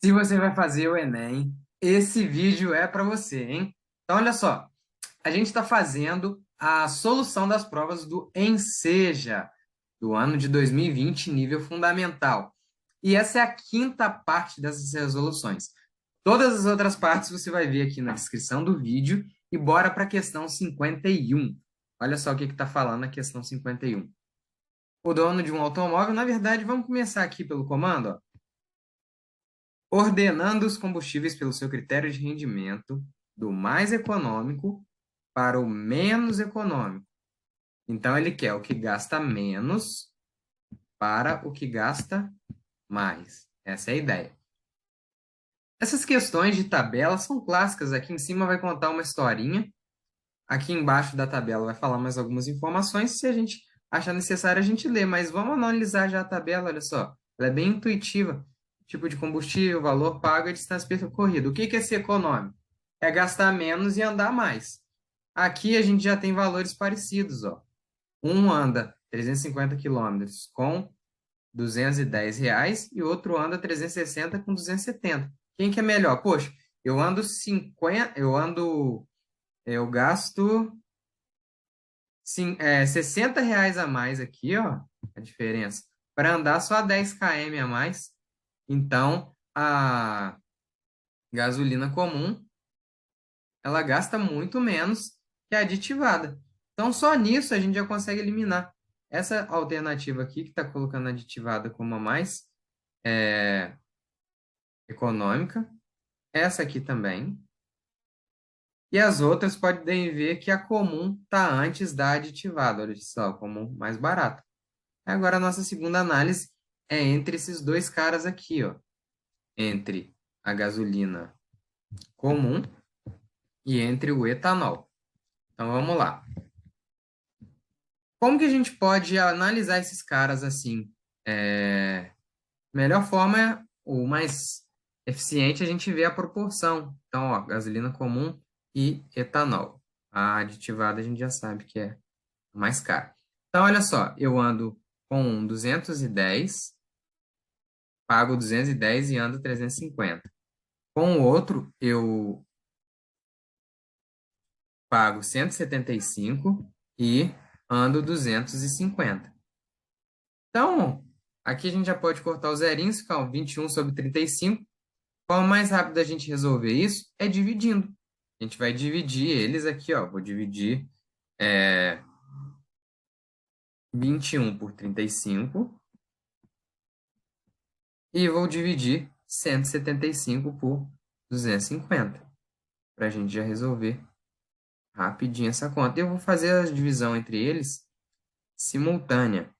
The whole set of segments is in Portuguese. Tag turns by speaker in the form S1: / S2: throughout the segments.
S1: Se você vai fazer o Enem, esse vídeo é para você, hein? Então, olha só, a gente está fazendo a solução das provas do Enseja, do ano de 2020, nível fundamental. E essa é a quinta parte dessas resoluções. Todas as outras partes você vai ver aqui na descrição do vídeo. E bora para a questão 51. Olha só o que está falando a questão 51. O dono de um automóvel, na verdade, vamos começar aqui pelo comando, ó. Ordenando os combustíveis pelo seu critério de rendimento, do mais econômico para o menos econômico. Então, ele quer o que gasta menos para o que gasta mais. Essa é a ideia. Essas questões de tabela são clássicas. Aqui em cima vai contar uma historinha. Aqui embaixo da tabela vai falar mais algumas informações. Se a gente achar necessário, a gente lê. Mas vamos analisar já a tabela, olha só. Ela é bem intuitiva. Tipo de combustível, valor pago e distância percorrida. O que é ser econômico? É gastar menos e andar mais. Aqui a gente já tem valores parecidos, ó. Um anda 350 quilômetros com R$ 210 e outro anda 360 com 270. Quem que é melhor? Poxa, eu ando 50, eu gasto R$ 60 a mais aqui, ó, a diferença, para andar só 10 km a mais. Então, a gasolina comum, ela gasta muito menos que a aditivada. Então, só nisso a gente já consegue eliminar. Essa alternativa aqui, que está colocando a aditivada como a mais econômica, essa aqui também. E as outras podem ver que a comum está antes da aditivada. Olha só, a comum mais barata. Agora, a nossa segunda análise é entre esses dois caras aqui, ó. Entre a gasolina comum e entre o etanol. Então, vamos lá. Como que a gente pode analisar esses caras assim? Melhor forma é o mais eficiente, a gente vê a proporção. Então, ó, gasolina comum e etanol. A aditivada a gente já sabe que é mais caro. Então, olha só, eu ando com 210, pago 210 e ando 350. Com o outro, eu pago 175 e ando 250. Então, aqui a gente já pode cortar os zerinhos, ficar 21 sobre 35. Qual mais rápido a gente resolver isso? É dividindo. A gente vai dividir eles aqui, ó. Vou dividir 21 por 35 e vou dividir 175 por 250 para a gente já resolver rapidinho essa conta. Eu vou fazer a divisão entre eles simultânea.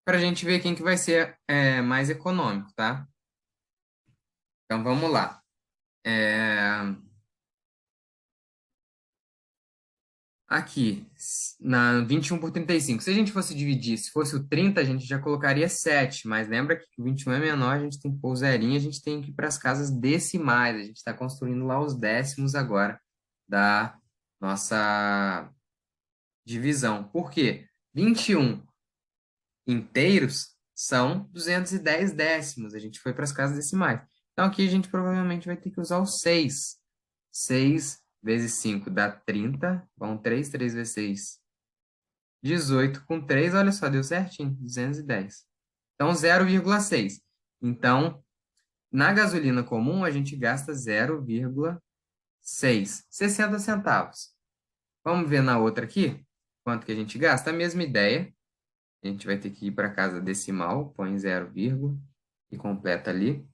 S1: Para a gente ver quem que vai ser mais econômico, tá? Então, vamos lá. Aqui, na 21 por 35. Se a gente fosse dividir, se fosse o 30, a gente já colocaria 7. Mas lembra que o 21 é menor, a gente tem que pôr o zerinho, a gente tem que ir para as casas decimais. A gente está construindo lá os décimos agora da nossa divisão. Por quê? 21 inteiros são 210 décimos. A gente foi para as casas decimais. Então, aqui a gente provavelmente vai ter que usar o 6. 6 vezes 5 dá 30. Vão 3, 3 vezes 6. 18 com 3, olha só, deu certinho, 210. Então, 0,6. Então, na gasolina comum, a gente gasta 0,6. 60 centavos. Vamos ver na outra aqui? Quanto que a gente gasta? A mesma ideia. A gente vai ter que ir para casa decimal, põe 0, e completa ali.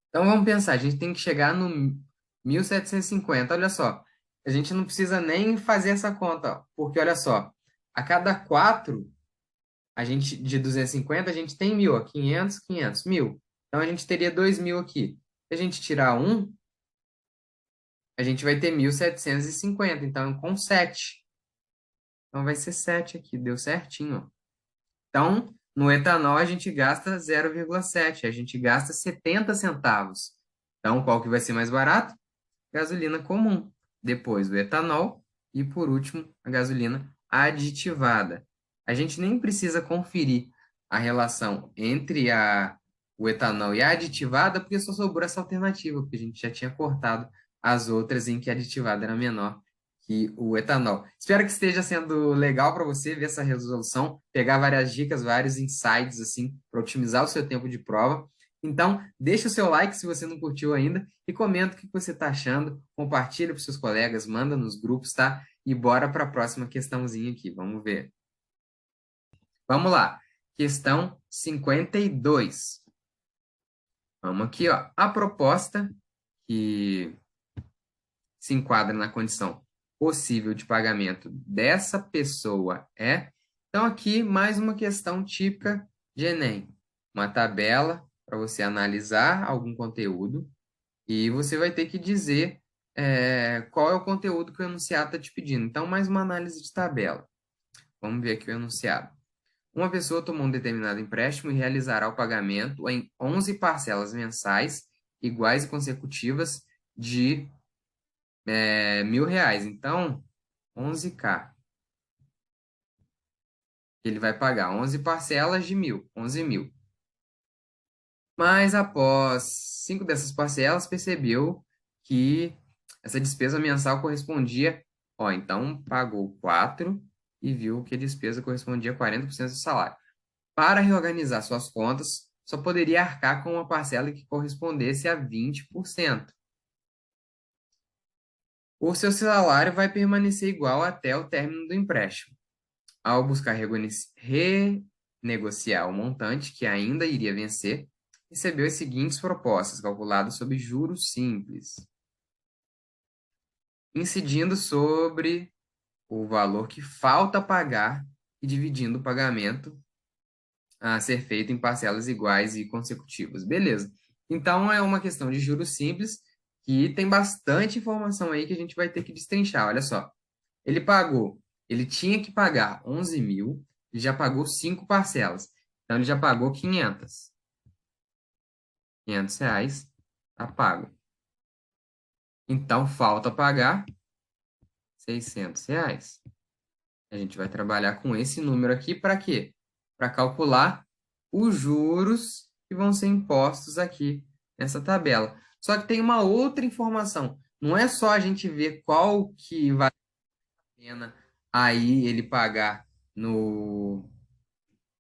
S1: Então, vamos pensar, a gente tem que chegar no 1750. Olha só, a gente não precisa nem fazer essa conta, ó, porque olha só, a cada 4, a gente, de 250, a gente tem 1.000, ó, 500, 500, 1.000. Então, a gente teria 2.000 aqui. Se a gente tirar 1, a gente vai ter 1.750, então com 7. Então, vai ser 7 aqui, deu certinho, ó. Então, no etanol, a gente gasta 0,7, a gente gasta 70 centavos. Então, qual que vai ser mais barato? Gasolina comum. Depois o etanol e, por último, a gasolina aditivada. A gente nem precisa conferir a relação entre o etanol e a aditivada, porque só sobrou essa alternativa, porque a gente já tinha cortado as outras em que a aditivada era menor que o etanol. Espero que esteja sendo legal para você ver essa resolução, pegar várias dicas, vários insights assim para otimizar o seu tempo de prova. Então, deixa o seu like se você não curtiu ainda e comenta o que você está achando, compartilha para os seus colegas, manda nos grupos, tá? E bora para a próxima questãozinha aqui, vamos ver. Vamos lá, questão 52. Vamos aqui, ó. A proposta que se enquadra na condição possível de pagamento dessa pessoa é. Então, aqui, mais uma questão típica de Enem. Uma tabela para você analisar algum conteúdo e você vai ter que dizer qual é o conteúdo que o enunciado está te pedindo. Então, mais uma análise de tabela. Vamos ver aqui o enunciado. Uma pessoa tomou um determinado empréstimo e realizará o pagamento em 11 parcelas mensais, iguais e consecutivas, de R$ 1.000. Então, 11K. Ele vai pagar 11 parcelas de 1.000, 11 mil. Mas após 5 dessas parcelas, percebeu que essa despesa mensal correspondia, ó, então pagou 4 e viu que a despesa correspondia a 40% do salário. Para reorganizar suas contas, só poderia arcar com uma parcela que correspondesse a 20%. O seu salário vai permanecer igual até o término do empréstimo. Ao buscar renegociar o montante que ainda iria vencer, recebeu as seguintes propostas, calculadas sob juros simples, incidindo sobre o valor que falta pagar e dividindo o pagamento a ser feito em parcelas iguais e consecutivas. Beleza. Então, é uma questão de juros simples que tem bastante informação aí que a gente vai ter que destrinchar. Olha só. Ele tinha que pagar 11 mil, ele já pagou 5 parcelas. Então, ele já pagou 500. R$ 500 tá pago. Então, falta pagar R$ 600. A gente vai trabalhar com esse número aqui para quê? Para calcular os juros que vão ser impostos aqui nessa tabela. Só que tem uma outra informação. Não é só a gente ver qual que vale a pena aí ele pagar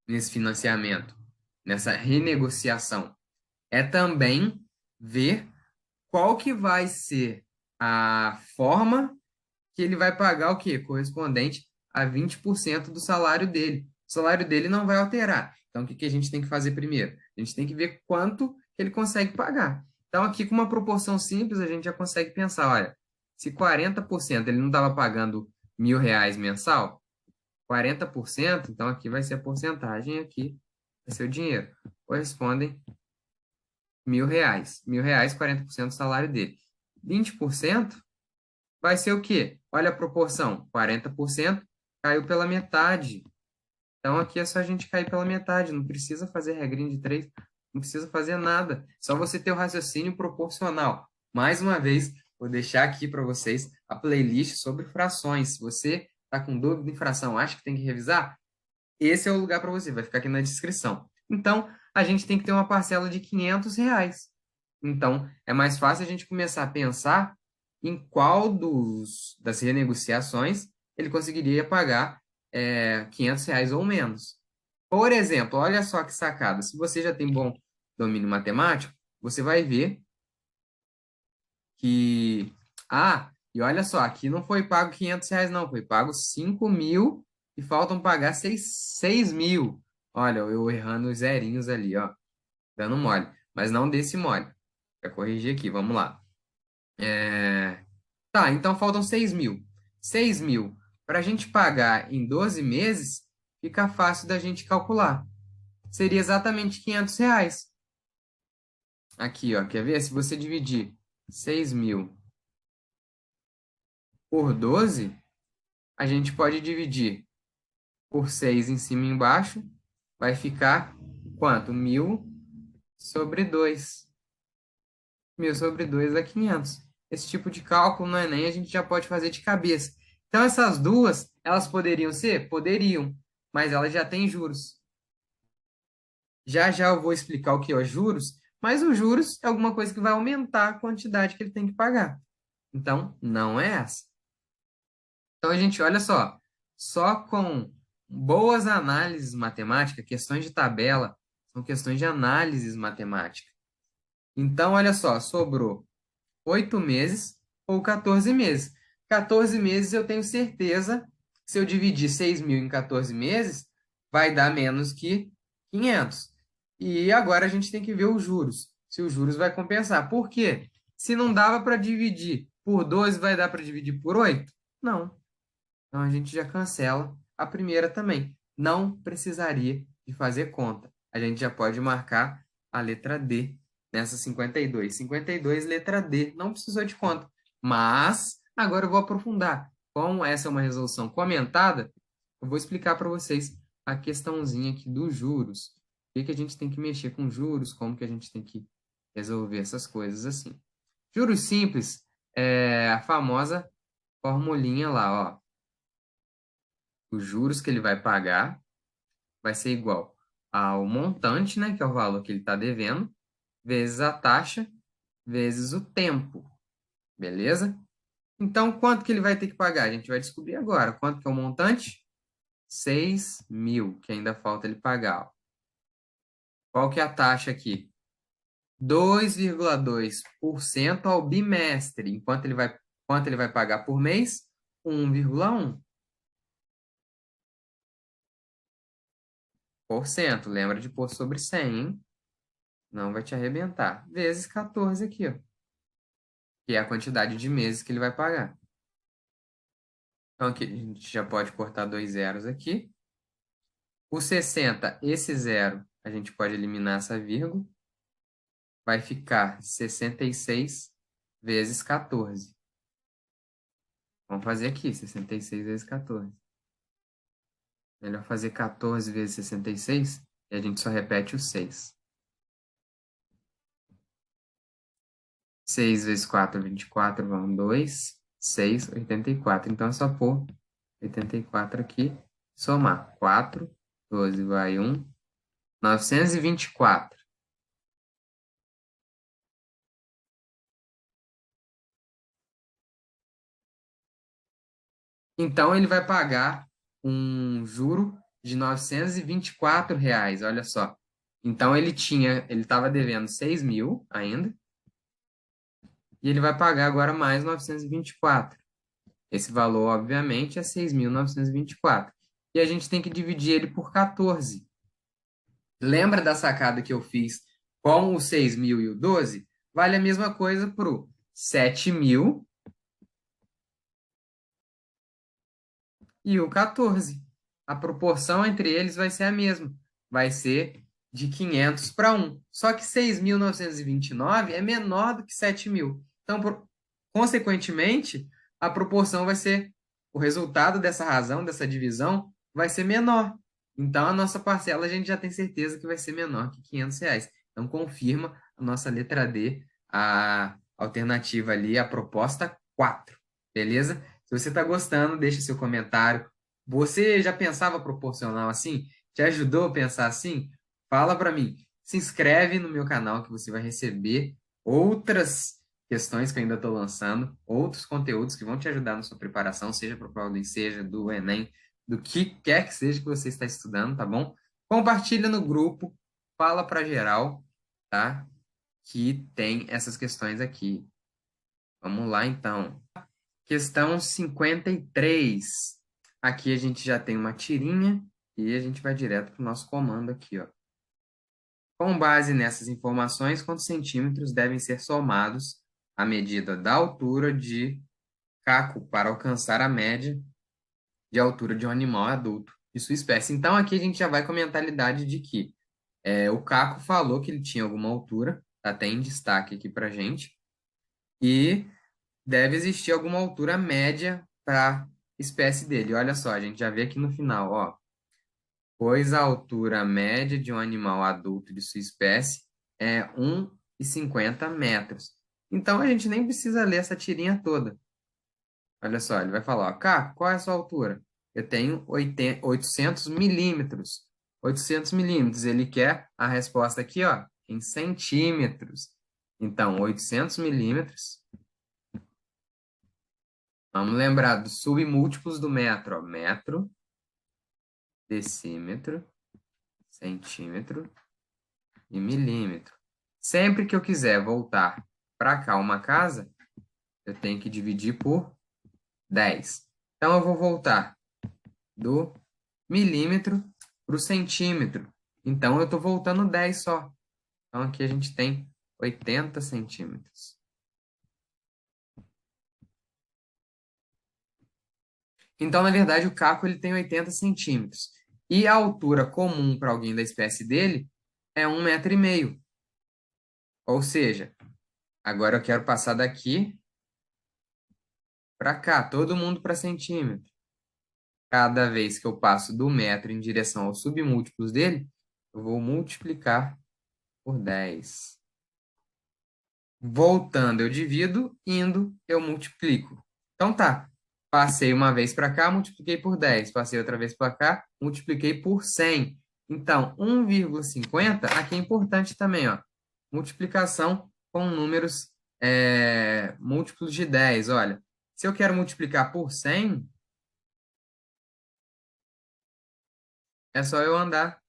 S1: nesse financiamento, nessa renegociação. É também ver qual que vai ser a forma que ele vai pagar o quê? Correspondente a 20% do salário dele. O salário dele não vai alterar. Então, o que que a gente tem que fazer primeiro? A gente tem que ver quanto ele consegue pagar. Então, aqui com uma proporção simples, a gente já consegue pensar, olha, se 40% ele não estava pagando R$ 1.000 mensal, 40%, então aqui vai ser a porcentagem, aqui vai ser o dinheiro. Correspondem R$ 1.000. R$ 1.000, 40% do salário dele. 20% vai ser o quê? Olha a proporção, 40% caiu pela metade. Então, aqui é só a gente cair pela metade, não precisa fazer regrinha de 3, não precisa fazer nada. Só você ter o raciocínio proporcional. Mais uma vez, vou deixar aqui para vocês a playlist sobre frações. Se você está com dúvida em fração, acha que tem que revisar? Esse é o lugar para você, vai ficar aqui na descrição. Então, a gente tem que ter uma parcela de R$ 500. Então, é mais fácil a gente começar a pensar em qual das renegociações ele conseguiria pagar R$ 500 ou menos. Por exemplo, olha só que sacada. Se você já tem bom domínio matemático, você vai ver que... Ah, e olha só, aqui não foi pago R$ 500, não. Foi pago 5 mil e faltam pagar 6 mil. Olha, eu errando os zerinhos ali, ó. Dando mole. Mas não desse mole. Para corrigir aqui, vamos lá. Tá, então faltam 6 mil. 6 mil. Para a gente pagar em 12 meses, fica fácil da gente calcular. Seria exatamente R$ 500. Aqui, ó, quer ver? Se você dividir 6 mil por 12, a gente pode dividir por 6 em cima e embaixo. Vai ficar quanto? 1.000 sobre 2. 1.000 sobre 2 é 500. Esse tipo de cálculo no Enem a gente já pode fazer de cabeça. Então, essas duas Elas poderiam ser? Poderiam, mas elas já têm juros. Já já eu vou explicar o que é os juros, mas os juros é alguma coisa que vai aumentar a quantidade que ele tem que pagar. Então, não é essa. Então, a gente, olha só com boas análises matemáticas, questões de tabela, são questões de análises matemática. Então, olha só, sobrou 8 meses ou 14 meses. 14 meses eu tenho certeza que se eu dividir 6.000 em 14 meses, vai dar menos que 500. E agora a gente tem que ver os juros. Se os juros vai compensar. Por quê? Se não dava para dividir por 12, vai dar para dividir por 8? Não. Então a gente já cancela a primeira também. Não precisaria de fazer conta. A gente já pode marcar a letra D nessa 52. 52, letra D. Não precisou de conta. Mas agora eu vou aprofundar. Como essa é uma resolução comentada, eu vou explicar para vocês a questãozinha aqui dos juros. O que que a gente tem que mexer com juros, como que a gente tem que resolver essas coisas assim. Juros simples é a famosa formulinha lá, ó. Os juros que ele vai pagar vai ser igual ao montante, né, que é o valor que ele está devendo, vezes a taxa, vezes o tempo, beleza? Então, quanto que ele vai ter que pagar? A gente vai descobrir agora. Quanto que é o montante? 6.000, que ainda falta ele pagar. Ó. Qual que é a taxa aqui? 2,2% ao bimestre. Quanto ele vai pagar por mês? 1,1%. Lembra de pôr sobre 100, hein? Não vai te arrebentar. Vezes 14 aqui, ó. Que é a quantidade de meses que ele vai pagar. Então, aqui a gente já pode cortar dois zeros aqui. O 60, esse zero, a gente pode eliminar essa vírgula. Vai ficar 66 vezes 14. Vamos fazer aqui, 66 vezes 14. Melhor fazer 14 vezes 66 e a gente só repete o 6. 6 vezes 4, 24, vão 2. 6, 84. Então, é só pôr 84 aqui, somar 4, 12 vai 1, 924. Então, ele vai pagar um juro de R$ 924, olha só. Então, ele estava devendo 6.000 ainda, e ele vai pagar agora mais 924. Esse valor, obviamente, é 6.924. E a gente tem que dividir ele por 14. Lembra da sacada que eu fiz com o 6.000 e o 12? Vale a mesma coisa para o 7.000 e o 14. A proporção entre eles vai ser a mesma. Vai ser de 500 para 1. Só que 6.929 é menor do que 7.000. Então, consequentemente, a proporção vai ser, o resultado dessa razão, dessa divisão, vai ser menor. Então, a nossa parcela a gente já tem certeza que vai ser menor que R$ 500. Então, confirma a nossa letra D, a alternativa ali, a proposta 4. Beleza? Se você está gostando, deixa seu comentário. Você já pensava proporcional assim? Te ajudou a pensar assim? Fala para mim. Se inscreve no meu canal que você vai receber outras questões que eu ainda estou lançando, outros conteúdos que vão te ajudar na sua preparação, seja para o prova do Enem, seja do Enem, do que quer que seja que você está estudando, tá bom? Compartilha no grupo, fala para geral, tá? Que tem essas questões aqui. Vamos lá, então. Questão 53. Aqui a gente já tem uma tirinha e a gente vai direto para o nosso comando aqui, ó. Com base nessas informações, quantos centímetros devem ser somados à medida da altura de caco para alcançar a média de altura de um animal adulto de sua espécie? Então, aqui a gente já vai com a mentalidade de que o caco falou que ele tinha alguma altura, tá até em destaque aqui para gente, e deve existir alguma altura média para a espécie dele. Olha só, a gente já vê aqui no final, ó. Pois a altura média de um animal adulto de sua espécie é 1,50 metros. Então a gente nem precisa ler essa tirinha toda. Olha só, ele vai falar, ó, Caco, qual é a sua altura? Eu tenho 800 milímetros. 800 milímetros. Ele quer a resposta aqui, ó, em centímetros. Então, 800 milímetros. Vamos lembrar dos submúltiplos do metro, ó. Metro, decímetro, centímetro e milímetro. Sempre que eu quiser voltar para cá uma casa, eu tenho que dividir por 10. Então, eu vou voltar do milímetro para o centímetro. Então, eu estou voltando 10 só. Então, aqui a gente tem 80 centímetros. Então, na verdade, o caco ele tem 80 centímetros. E a altura comum para alguém da espécie dele é 1,5 metro. Ou seja, agora eu quero passar daqui para cá, todo mundo para centímetro. Cada vez que eu passo do metro em direção aos submúltiplos dele, eu vou multiplicar por 10. Voltando, eu divido, indo, eu multiplico. Então tá, passei uma vez para cá, multipliquei por 10. Passei outra vez para cá, multipliquei por 100. Então, 1,50, aqui é importante também, ó. Multiplicação com números múltiplos de 10. Olha, se eu quero multiplicar por 100, é só eu andar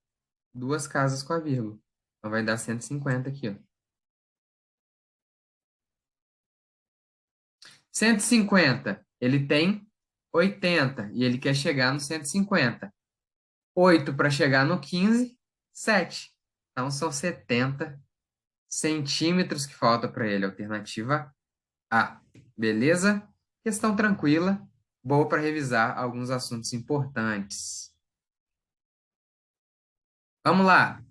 S1: duas casas com a vírgula. Então, vai dar 150 aqui, ó. 150, ele tem 80 e ele quer chegar no 150. 8 para chegar no 15, 7. Então, são 70 centímetros que falta para ele, alternativa A. Beleza? Questão tranquila, boa para revisar alguns assuntos importantes. Vamos lá.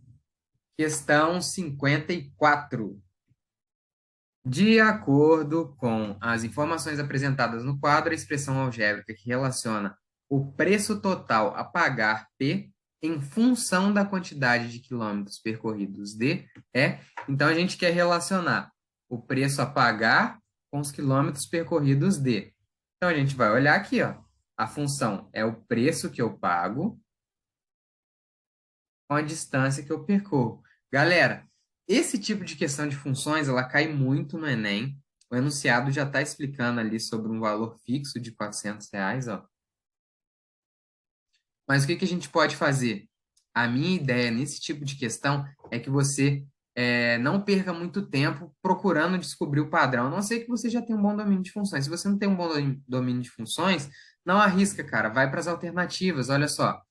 S1: Questão 54. De acordo com as informações apresentadas no quadro, a expressão algébrica que relaciona o preço total a pagar P em função da quantidade de quilômetros percorridos D é. Então, a gente quer relacionar o preço a pagar com os quilômetros percorridos D. Então, a gente vai olhar aqui, ó. A função é o preço que eu pago com a distância que eu percorro. Galera, esse tipo de questão de funções, ela cai muito no Enem. O enunciado já está explicando ali sobre um valor fixo de R$ 400, ó. Mas o que que a gente pode fazer? A minha ideia nesse tipo de questão é que você não perca muito tempo procurando descobrir o padrão. A não ser que você já tenha um bom domínio de funções. Se você não tem um bom domínio de funções, não arrisca, cara. Vai para as alternativas. Olha só.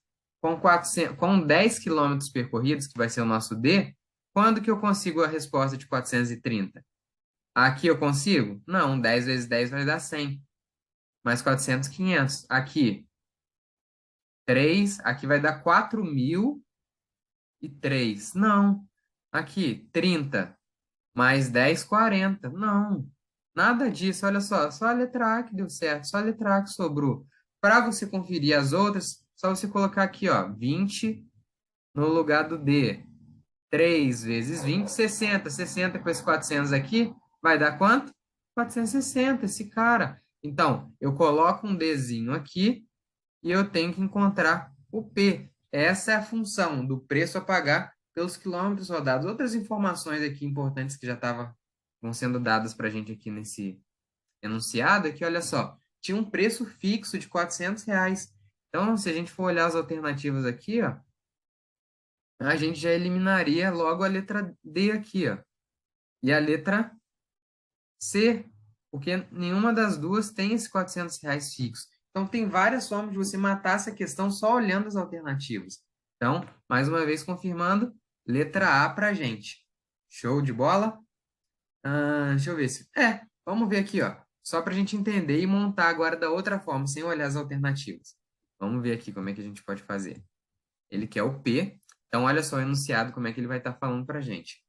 S1: Com 10 quilômetros percorridos, que vai ser o nosso D, quando que eu consigo a resposta de 430? Aqui eu consigo? Não, 10 vezes 10 vai dar 100. Mais 400, 500. Aqui, 3. Aqui vai dar 4.003. Não. Aqui, 30. Mais 10, 40. Não. Nada disso. Olha só a letra A que deu certo. Só a letra A que sobrou. Para você conferir as outras, só você colocar aqui, ó, 20 no lugar do D. 3 vezes 20, 60. 60 com esses 400 aqui, vai dar quanto? 460, esse cara. Então, eu coloco um Dzinho aqui e eu tenho que encontrar o P. Essa é a função do preço a pagar pelos quilômetros rodados. Outras informações aqui importantes que já vão sendo dadas para a gente aqui nesse enunciado é que, olha só, tinha um preço fixo de R$ 400. Então, se a gente for olhar as alternativas aqui, ó, a gente já eliminaria logo a letra D aqui, ó. E a letra C, porque nenhuma das duas tem esse R$ 400 fixo. Então, tem várias formas de você matar essa questão só olhando as alternativas. Então, mais uma vez confirmando, letra A para gente. Show de bola? Deixa eu ver se... vamos ver aqui, ó. Só para a gente entender e montar agora da outra forma, sem olhar as alternativas. Vamos ver aqui como é que a gente pode fazer. Ele quer o P. Então, olha só o enunciado, como é que ele vai estar falando para a gente.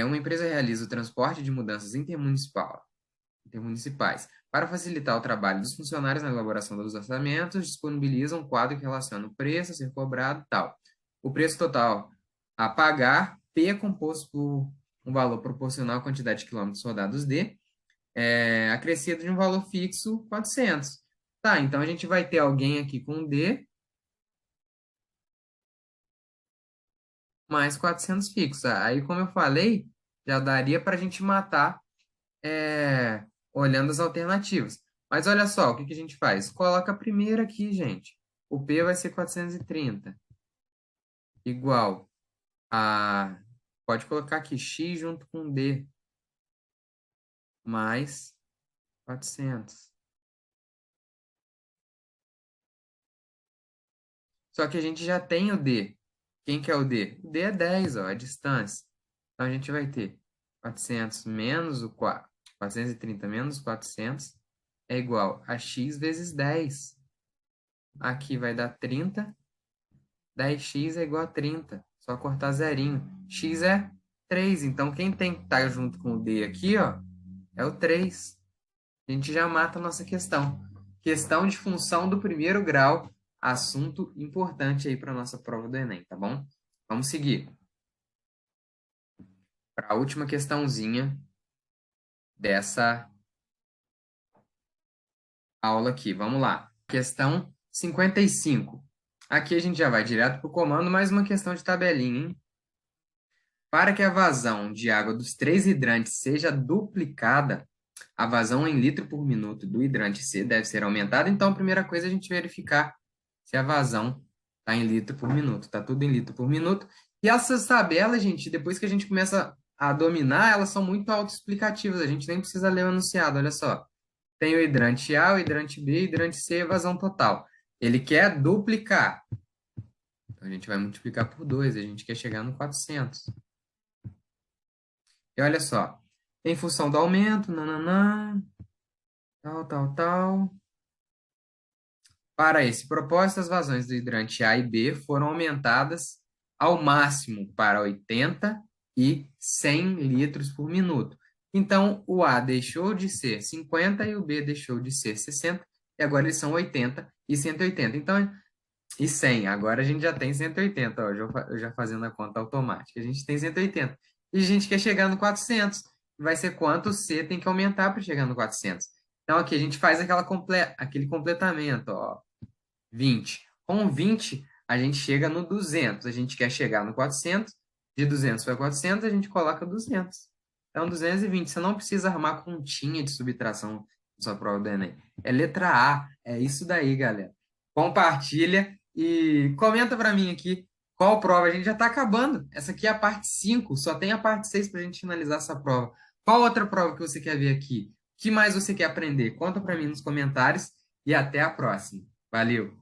S1: Uma empresa realiza o transporte de mudanças intermunicipais. Para facilitar o trabalho dos funcionários na elaboração dos orçamentos, disponibiliza um quadro que relaciona o preço a ser cobrado e tal. O preço total a pagar, P é composto por um valor proporcional à quantidade de quilômetros rodados D, acrescido de um valor fixo, 400. Tá, então a gente vai ter alguém aqui com D mais 400 fixos. Aí, como eu falei, já daria para a gente matar olhando as alternativas. Mas olha só, o que que a gente faz? Coloca a primeira aqui, gente. O P vai ser 430, igual a... Pode colocar aqui X junto com D, mais 400. Só que a gente já tem o D. Quem que é o D? O D é 10, ó, a distância. Então, a gente vai ter 400 menos o 4, 430 menos 400 é igual a x vezes 10. Aqui vai dar 30. 10x é igual a 30. Só cortar zerinho. X é 3. Então, quem tem que estar junto com o D aqui, ó, é o 3. A gente já mata a nossa questão. Questão de função do primeiro grau. Assunto importante aí para a nossa prova do Enem, tá bom? Vamos seguir para a última questãozinha dessa aula aqui. Vamos lá. Questão 55. Aqui a gente já vai direto para o comando, mais uma questão de tabelinha, hein? Para que a vazão de água dos três hidrantes seja duplicada, a vazão em litro por minuto do hidrante C deve ser aumentada. Então, a primeira coisa é a gente verificar se a vazão está em litro por minuto. Está tudo em litro por minuto. E essas tabelas, gente, depois que a gente começa a dominar, elas são muito autoexplicativas. A gente nem precisa ler o enunciado, olha só. Tem o hidrante A, o hidrante B, o hidrante C e a vazão total. Ele quer duplicar. Então, a gente vai multiplicar por 2. A gente quer chegar no 400. E olha só. Em função do aumento, nananã, tal. Para esse propósito, as vazões do hidrante A e B foram aumentadas ao máximo para 80 e 100 litros por minuto. Então, o A deixou de ser 50 e o B deixou de ser 60, e agora eles são 80 e 180. Então, e 100. Agora a gente já tem 180, ó, eu já fazendo a conta automática. A gente tem 180. E a gente quer chegar no 400. Vai ser quanto o C tem que aumentar para chegar no 400. Então, aqui a gente faz aquele completamento, ó. 20. Com 20, a gente chega no 200. A gente quer chegar no 400. De 200 para 400, a gente coloca 200. Então, 220. Você não precisa arrumar continha de subtração na sua prova do Enem. É letra A. É isso daí, galera. Compartilha e comenta para mim aqui qual prova. A gente já está acabando. Essa aqui é a parte 5. Só tem a parte 6 para a gente finalizar essa prova. Qual outra prova que você quer ver aqui? O que mais você quer aprender? Conta para mim nos comentários e até a próxima. Valeu!